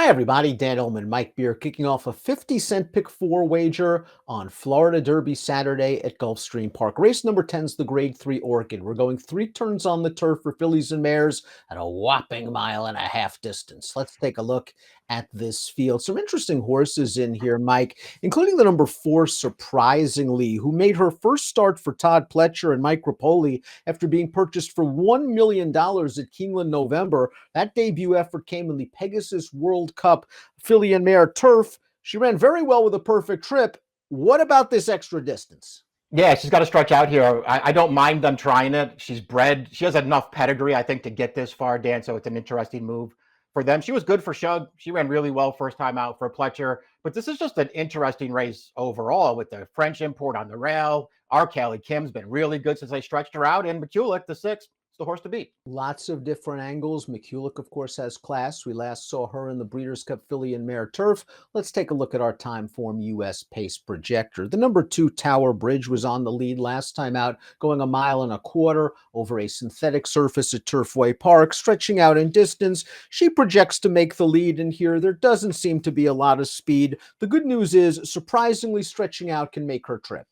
Hi, everybody. Dan Illman, Mike Beer, kicking off a 50-cent pick four wager on Florida Derby Saturday at Gulfstream Park. Race number 10 is the Grade 3 Orchid. We're going 3 turns on the turf for fillies and mares at a whopping 1.5 miles distance. Let's take a look at this field. Some interesting horses in here, Mike, including the number 4, Surprisingly, who made her first start for Todd Pletcher and Mike Rapoli after being purchased for $1 million at Keeneland November. That debut effort came in the Pegasus World Cup filly and mare turf. She ran very well with a perfect trip. What about this extra distance? Yeah, she's got to stretch out here. I don't mind them trying it. She's bred. She has enough pedigree, I think, to get this far, Dan. So it's an interesting move for them. She was good for Shug. She ran really well first time out for Pletcher. But this is just an interesting race overall with the French import on the rail. Our Kelly Kim's been really good since they stretched her out. And McCulloch, the 6th, is the horse to beat. Lots of different angles. McCulloch, of course, has class. We last saw her in the Breeders' Cup filly and mare turf. Let's take a look at our time form U.S. pace projector. The number 2 Tower Bridge was on the lead last time out, going 1.25 miles over a synthetic surface at Turfway Park, stretching out in distance. She projects to make the lead in here. There doesn't seem to be a lot of speed. The good news is, surprisingly, stretching out can make her trip.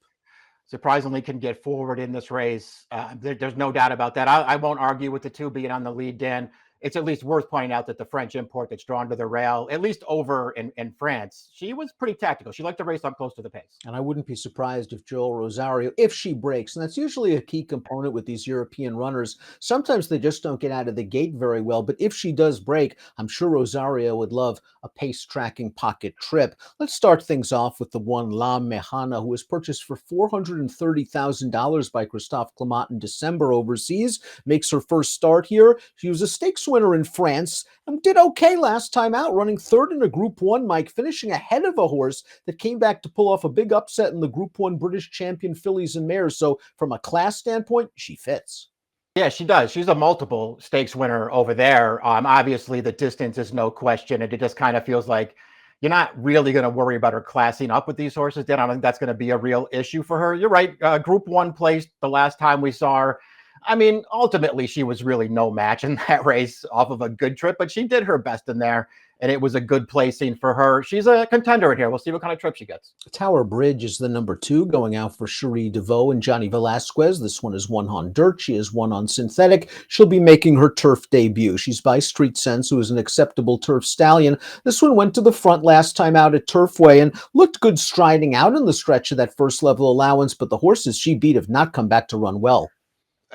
Surprisingly can get forward in this race. There's no doubt about that. I won't argue with the 2 being on the lead, Dan. It's at least worth pointing out that the French import that's drawn to the rail, at least over in France, she was pretty tactical. She liked to race up close to the pace. And I wouldn't be surprised if Joel Rosario, if she breaks, and that's usually a key component with these European runners. Sometimes they just don't get out of the gate very well, but if she does break, I'm sure Rosario would love a pace tracking pocket trip. Let's start things off with the 1 La Mejana, who was purchased for $430,000 by Christophe Clement in December overseas. Makes her first start here. She was a stakes winner in France and did okay last time out, running 3rd in a Group 1, Mike, finishing ahead of a horse that came back to pull off a big upset in the Group 1 British champion fillies and mares. So from a class standpoint, she fits. Yeah, she does. She's a multiple stakes winner over there. Obviously, the distance is no question, and it just kind of feels like you're not really going to worry about her classing up with these horses. Then I don't think that's going to be a real issue for her. You're right. Group 1 placed the last time we saw her. I mean, ultimately, she was really no match in that race off of a good trip, but she did her best in there, and it was a good placing for her. She's a contender in here. We'll see what kind of trip she gets. Tower Bridge is the number 2, going out for Cherie DeVoe and Johnny Velasquez. This one is 1 on dirt. She is 1 on synthetic. She'll be making her turf debut. She's by Street Sense, who is an acceptable turf stallion. This one went to the front last time out at Turfway and looked good striding out in the stretch of that first level allowance, but the horses she beat have not come back to run well.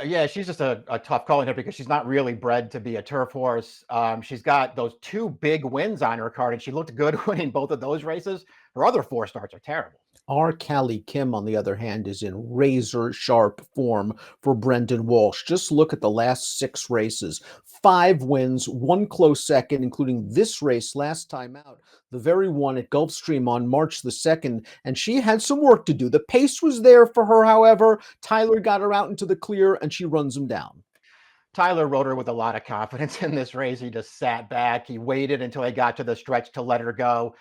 Yeah, she's just a tough call in here because she's not really bred to be a turf horse. She's got those 2 big wins on her card, and she looked good winning both of those races. Her other 4 starts are terrible. Our Callie Kim, on the other hand, is in razor-sharp form for Brendan Walsh. Just look at the last 6 races. 5 wins, 1 close second, including this race last time out, the very one at Gulfstream on March the 2nd, and she had some work to do. The pace was there for her, however. Tyler got her out into the clear, and she runs him down. Tyler rode her with a lot of confidence in this race. He just sat back. He waited until he got to the stretch to let her go.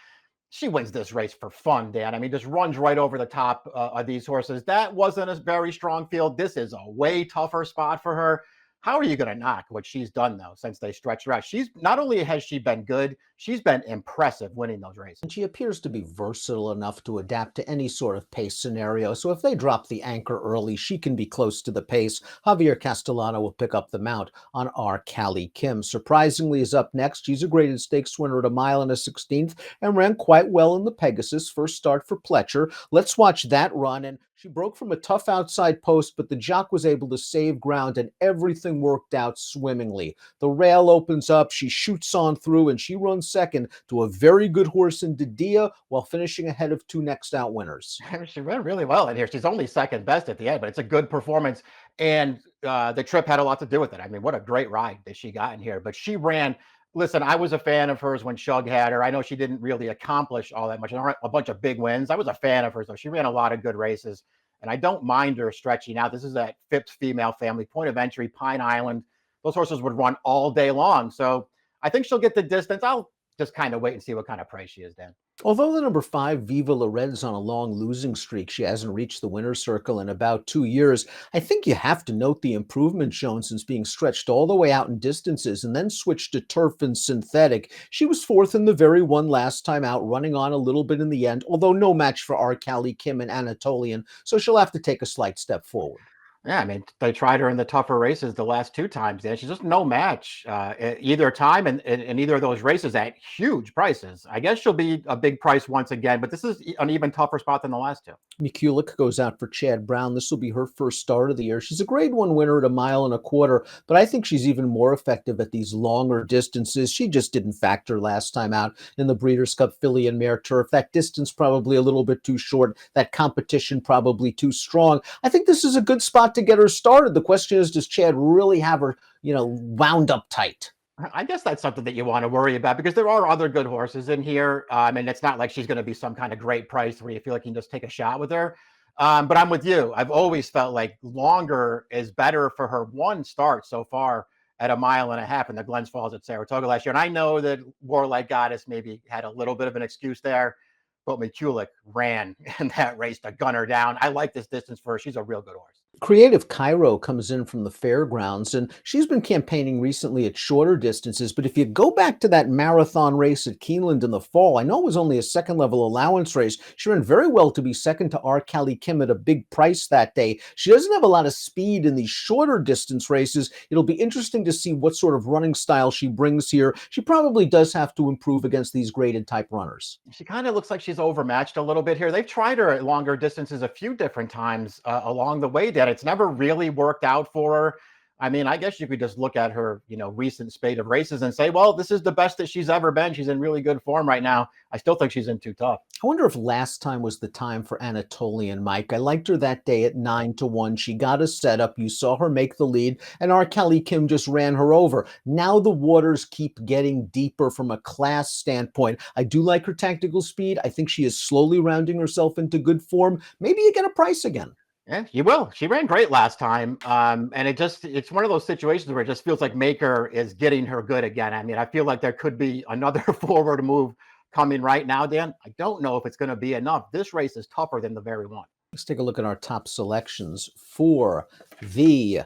She wins this race for fun, Dan. I mean, just runs right over the top of these horses. That wasn't a very strong field. This is a way tougher spot for her. How are you going to knock what she's done, though, since they stretched her out? She's not only has she been good, she's been impressive winning those races. And she appears to be versatile enough to adapt to any sort of pace scenario. So if they drop the anchor early, she can be close to the pace. Javier Castellano will pick up the mount on our Callie Kim. Surprisingly is up next. She's a graded stakes winner at 1.16 miles and ran quite well in the Pegasus. First start for Pletcher. Let's watch that run. And she broke from a tough outside post, but the jock was able to save ground and everything worked out swimmingly. The rail opens up, she shoots on through, and she runs second to a very good horse in Didia while finishing ahead of 2 next out winners. She ran really well in here. She's only second best at the end, but it's a good performance. And the trip had a lot to do with it. I mean, what a great ride that she got in here. But she ran. Listen, I was a fan of hers when Shug had her. I know she didn't really accomplish all that much. A bunch of big wins. I was a fan of hers, though. She ran a lot of good races, and I don't mind her stretching out. This is that Phipps female family, point of entry, Pine Island. Those horses would run all day long. So I think she'll get the distance. I'll just kind of wait and see what kind of price she is, Dan. Although the number 5 Viva La Red's on a long losing streak, she hasn't reached the winner's circle in about 2 years. I think you have to note the improvement shown since being stretched all the way out in distances and then switched to turf and synthetic. She was fourth in the very one last time out, running on a little bit in the end, although no match for Arkali, Kim, and Anatolian, so she'll have to take a slight step forward. Yeah, I mean, they tried her in the tougher races the last 2 times, and she's just no match either time, and in either of those races at huge prices. I guess she'll be a big price once again, but this is an even tougher spot than the last two. Mikulik goes out for Chad Brown. This will be her first start of the year. She's a grade 1 winner at a mile and a quarter, but I think she's even more effective at these longer distances. She just didn't factor last time out in the Breeders' Cup Filly and Mare Turf. That distance probably a little bit too short. That competition probably too strong. I think this is a good spot to get her started. The question is, does Chad really have her, wound up tight? I guess that's something that you want to worry about because there are other good horses in here. And it's not like she's going to be some kind of great price where you feel like you can just take a shot with her. But I'm with you. I've always felt like longer is better for her one start so far at a mile and a half in the Glens Falls at Saratoga last year. And I know that Warlike Goddess maybe had a little bit of an excuse there, but McCulloch ran in that race to gun her down. I like this distance for her. She's a real good horse. Creative Cairo comes in from the fairgrounds, and she's been campaigning recently at shorter distances. But if you go back to that marathon race at Keeneland in the fall, I know it was only a second-level allowance race. She ran very well to be second to Arkali Kim at a big price that day. She doesn't have a lot of speed in these shorter distance races. It'll be interesting to see what sort of running style she brings here. She probably does have to improve against these graded type runners. She kind of looks like she's overmatched a little bit here. They've tried her at longer distances a few different times along the way, Dan. It's never really worked out for her. I mean, I guess you could just look at her, recent spate of races and say, well, this is the best that she's ever been. She's in really good form right now. I still think she's in too tough. I wonder if last time was the time for Anatolian, Mike. I liked her that day at 9-1. She got a setup. You saw her make the lead, and Arkali Kim just ran her over. Now the waters keep getting deeper from a class standpoint. I do like her tactical speed. I think she is slowly rounding herself into good form. Maybe you get a price again. Yeah, you will. She ran great last time. And it's one of those situations where it just feels like Maker is getting her good again. I mean, I feel like there could be another forward move coming right now, Dan. I don't know if it's going to be enough. This race is tougher than the very one. Let's take a look at our top selections for the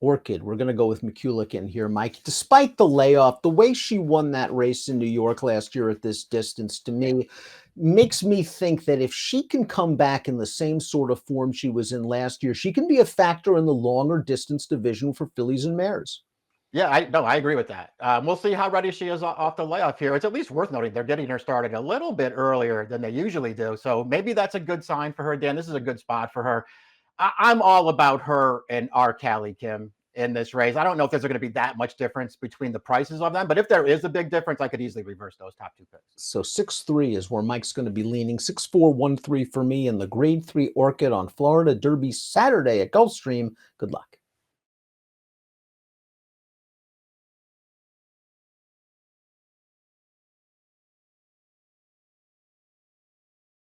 Orchid. We're going to go with McCulloch in here, Mike. Despite the layoff, the way she won that race in New York last year at this distance, to me, makes me think that if she can come back in the same sort of form she was in last year, she can be a factor in the longer distance division for fillies and mares. Yeah, I agree with that. We'll see how ready she is off the layoff here. It's at least worth noting they're getting her started a little bit earlier than they usually do. So maybe that's a good sign for her, Dan. This is a good spot for her. I'm all about her and Arkali Kim in this race. I don't know if there's going to be that much difference between the prices of them, but if there is a big difference, I could easily reverse those top two picks. So 6-3 is where Mike's going to be leaning. 6-4, 1-3 for me in the Grade 3 Orchid on Florida Derby Saturday at Gulfstream. Good luck.